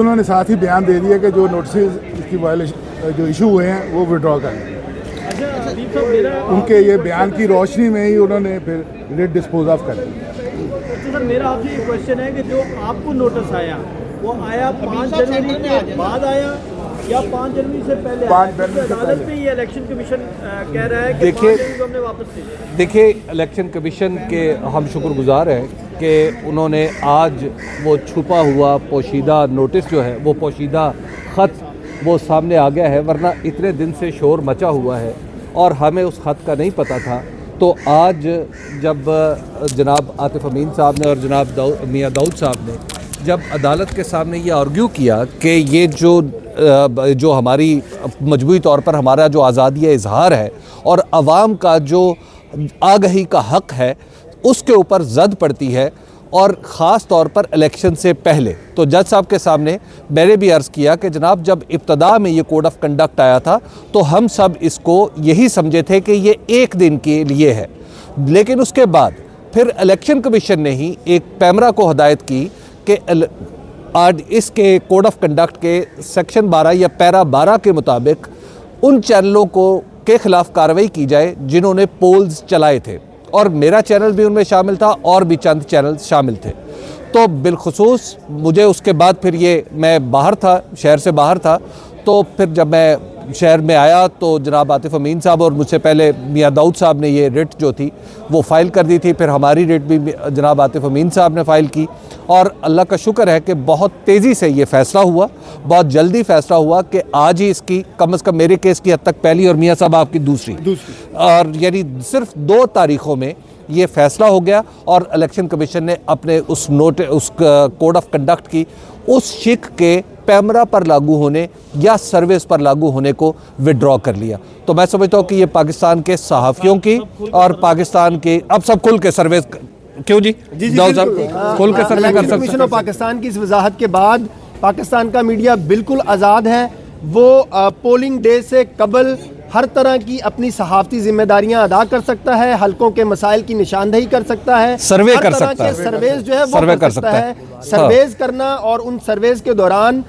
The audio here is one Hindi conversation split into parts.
उन्होंने साथ ही बयान दे दिया कि जो नोटिस की वायलेशन जो इशू हुए हैं वो विड्रॉ करें। उनके ये बयान की रोशनी में ही उन्होंने फिर रिट डिस्पोज ऑफ कर दिया। अच्छा सर, मेरा आपसे ये क्वेश्चन है कि जो आपको नोटिस आया वो आया 5 जनवरी के बाद आया या 5 जनवरी से पहले? 5 जनवरी से अदालत में ये इलेक्शन कमीशन कह रहा है कि देखिए 5 जनवरी को हमने वापस ले। देखिए, इलेक्शन कमीशन के हम शुक्रगुजार हैं कि उन्होंने आज वो छुपा हुआ पोशीदा नोटिस जो है, वो पोशीदा ख़त वो सामने आ गया है, वरना इतने दिन से शोर मचा हुआ है और हमें उस ख़त का नहीं पता था। तो आज जब जनाब आतिफ अमीन साहब ने और जनाब मियाँ दाऊद साहब ने जब अदालत के सामने ये आर्ग्यू किया कि ये जो हमारी मजबूरी तौर पर हमारा जो आज़ादी इज़हार है और आवाम का जो आगही का हक़ है उसके ऊपर जद पड़ती है, और ख़ास तौर पर इलेक्शन से पहले, तो जज साहब के सामने मैंने भी अर्ज़ किया कि जनाब जब इब्तदा में ये कोड ऑफ कंडक्ट आया था तो हम सब इसको यही समझे थे कि ये एक दिन के लिए है, लेकिन उसके बाद फिर इलेक्शन कमीशन ने ही एक पैमरा को हदायत की कि आज इसके कोड ऑफ कंडक्ट के सेक्शन 12 या पैरा 12 के मुताबिक उन चैनलों के ख़िलाफ़ कार्रवाई की जाए जिन्होंने पोल्स चलाए थे, और मेरा चैनल भी उनमें शामिल था और भी चंद चैनल शामिल थे। तो बिलखुसूस मुझे उसके बाद फिर मैं बाहर था, शहर से बाहर था, तो फिर जब मैं शहर में आया तो जनाब आतिफ अमीन साहब और मुझसे पहले मियाँ दाऊद साहब ने ये रिट जो थी वो फ़ाइल कर दी थी, फिर हमारी रिट भी जनाब आतिफ अमीन साहब ने फ़ाइल की, और अल्लाह का शुक्र है कि बहुत तेज़ी से ये फ़ैसला हुआ, बहुत जल्दी फ़ैसला हुआ कि आज ही इसकी कम से कम मेरे केस की हद तक पहली और मियाँ साहब आपकी दूसरी, और यानी सिर्फ 2 तारीख़ों में ये फ़ैसला हो गया और इलेक्शन कमीशन ने अपने उस कोड ऑफ कंडक्ट की उस शिक के पैमरा पर लागू होने या सर्विस पर लागू होने को विड्रॉ कर लिया। तो मैं समझता हूँ कि ये पाकिस्तान के सहाफ़ियों की और पाकिस्तान के अब सब खुल के सर्विस क्यों जी खुल के सर्वे कर सकते हैं। पाकिस्तान की इस वजाहत के बाद पाकिस्तान का मीडिया बिल्कुल आज़ाद है, वो पोलिंग डे से कबल हर तरह की अपनी सहाफ़ती जिम्मेदारियां अदा कर सकता है, हलकों के मसाइल की निशानदेही कर सकता है, सर्वे कर सकता है, सर्वेज जो है वो कर सकता है, सर्वेज करना और उन सर्वेज के दौरान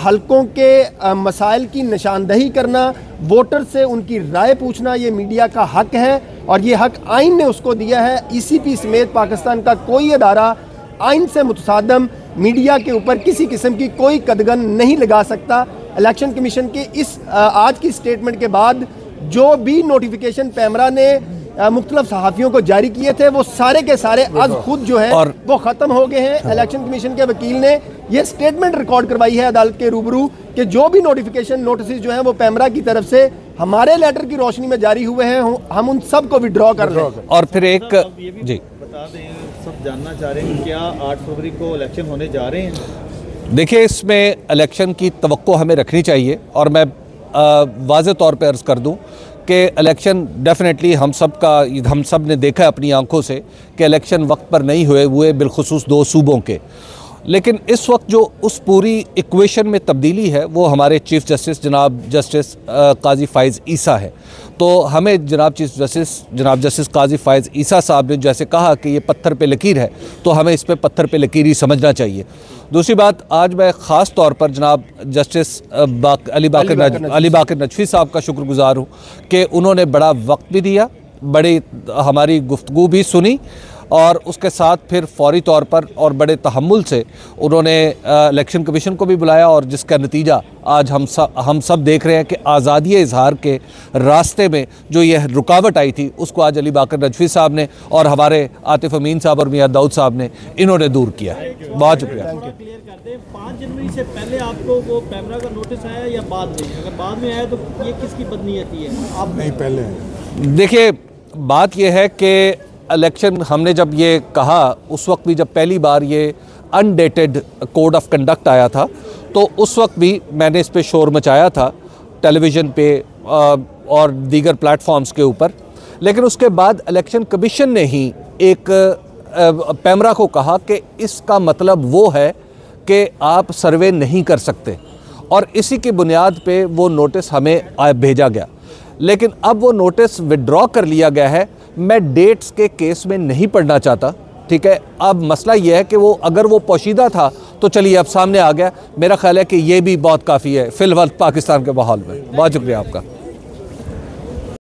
हलकों के मसाइल की निशानदेही करना, वोटर से उनकी राय पूछना, ये मीडिया का हक है और ये हक आइन ने उसको दिया है। ECP समेत पाकिस्तान का कोई अदारा आइन से मुतसादम मीडिया के ऊपर किसी किस्म की कोई कदगन नहीं लगा सकता। इलेक्शन कमीशन के इस आज की स्टेटमेंट के बाद जो भी नोटिफिकेशन पैमरा ने मुख्तलिफ सहाफ़ियों को जारी किए थे वो सारे के सारे आज खुद जो है वो ख़त्म हो गए हैं। इलेक्शन कमीशन के वकील ने ये स्टेटमेंट रिकॉर्ड करवाई है अदालत के रूबरू कि जो भी नोटिफिकेशन नोटिस जो हैं वो पैमरा की तरफ से हमारे लेटर की रोशनी में जारी हुए हैं, हम उन सब को विड्रॉ कर लें। और फिर एक जी बता दें, सब जानना चाह रहे हैं क्या 8 फरवरी को इलेक्शन होने जा रहे हैं? देखिए, इसमें इलेक्शन की तवक्को हमें रखनी चाहिए, और मैं वाज़े तौर पे अर्ज़ कर दूं कि इलेक्शन डेफिनेटली हम सब ने देखा है अपनी आंखों से कि इलेक्शन वक्त पर नहीं हुए बिलखुसूस 2 सूबों के, लेकिन इस वक्त जो उस पूरी इक्वेशन में तब्दीली है वो हमारे चीफ़ जस्टिस जनाब जस्टिस काजी फ़ाइज़ ईसा है। तो हमें जनाब जस्टिस काजी फ़ाइज़ ईसा साहब ने जैसे कहा कि ये पत्थर पे लकीर है, तो हमें इस पे पत्थर पे लकीर ही समझना चाहिए। दूसरी बात, आज मैं ख़ास तौर पर जनाब जस्टिस अली बाकर नजफ़ी साहब का शुक्रगुज़ार हूँ कि उन्होंने बड़ा वक्त भी दिया, बड़ी हमारी गुफ्तगू भी सुनी, और उसके साथ फिर फौरी तौर पर और बड़े तहम्मुल से उन्होंने इलेक्शन कमीशन को भी बुलाया, और जिसका नतीजा आज हम सब देख रहे हैं कि आज़ादी इज़हार के रास्ते में जो ये रुकावट आई थी उसको आज अली बाकर नजफ़ी साहब ने और हमारे आतिफ अमीन साहब और मियाँ दाऊद साहब ने इन्होंने दूर किया। बहुत शुक्रिया। 5 जनवरी से पहले आपको वो पैमरा का नोटिस आया या बाद में? अगर बाद में आया तो ये किसकी बदनीयती है? आप नहीं, पहले। देखिए, बात यह है कि इलेक्शन हमने जब ये कहा उस वक्त भी जब पहली बार ये अनडेटेड कोड ऑफ कंडक्ट आया था तो उस वक्त भी मैंने इस पे शोर मचाया था टेलीविज़न पे और दीगर प्लेटफॉर्म्स के ऊपर, लेकिन उसके बाद इलेक्शन कमीशन ने ही एक पैमरा को कहा कि इसका मतलब वो है कि आप सर्वे नहीं कर सकते, और इसी की बुनियाद पे वो नोटिस हमें भेजा गया। लेकिन अब वो नोटिस विड्रॉ कर लिया गया है। मैं डेट्स के केस में नहीं पढ़ना चाहता ठीक है, अब मसला ये है कि वो अगर वो पोशीदा था तो चलिए अब सामने आ गया। मेरा ख्याल है कि ये भी बहुत काफ़ी है फ़िलहाल पाकिस्तान के माहौल में। बहुत शुक्रिया आपका।